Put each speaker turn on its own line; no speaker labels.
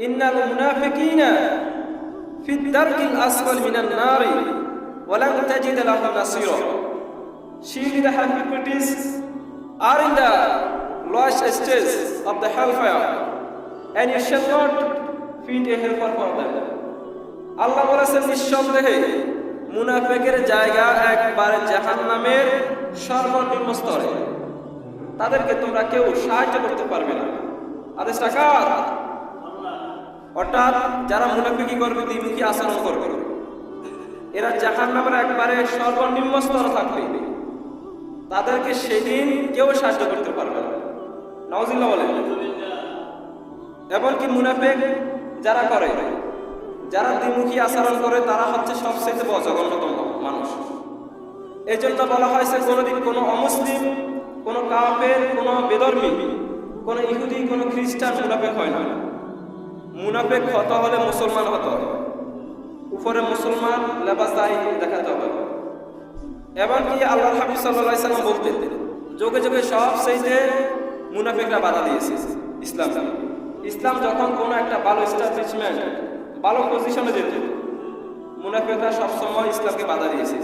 ইন্নাল মুনাফিকিনা ফিদ দারকিল আসফাল মিনান নারি ওয়া লান তাজিদ লাহুম নাসীরা। Surely the hypocrites are in the lowest stage of the hellfire, and you shall not find a helper for them. আল্লাহ বলেছেন, নিঃসন্দেহে মুনাফিকের জায়গা একবারে জাহান্নামের সর্বনিম্ন স্তরে। তাদেরকে তোমরা কেউ সাহায্য করতে পারবে না। আদেশটা কার? অর্থাৎ যারা মুনাফিকি করবে, দ্বিমুখী আচরণ করবে, এরা জাহান্নামের একবারে সর্বনিম্ন স্তরে থাকবে। তাদেরকে সেদিন কেউ সাহায্য করতে পারবে না। নাউজুবিল্লাহ বলেন। এমনকি মুনাফিক যারা করে, যারা দ্বিমুখী আচরণ করে, তারা হচ্ছে সবচেয়ে বড় জঘন্যতম মানুষ। এই জন্য বলা হয়েছে, কোনোদিন কোনো অমুসলিম, কোনো কাফের, কোনো বেধর্মী, কোনো ইহুদি, কোনো খ্রিস্টান মুনাফিক হয় না। মুনাফিক হতে হলে মুসলমান হতে হবে, উপরে মুসলমান লেবাস দেখাতে হবে। এমনকি আল্লাহ হাবিব সাল্লাল্লাহু আলাইহি সাল্লাম বলতেন, যুগে যুগে সবচেয়ে মুনাফিকরা বাধা দিয়েছে ইসলাম যখন কোনো একটা ভালো এস্টাবলিশমেন্ট, ভালো পজিশনে যেত, মুনাফিকরা সবসময় ইসলামকে বাধা দিয়েছে।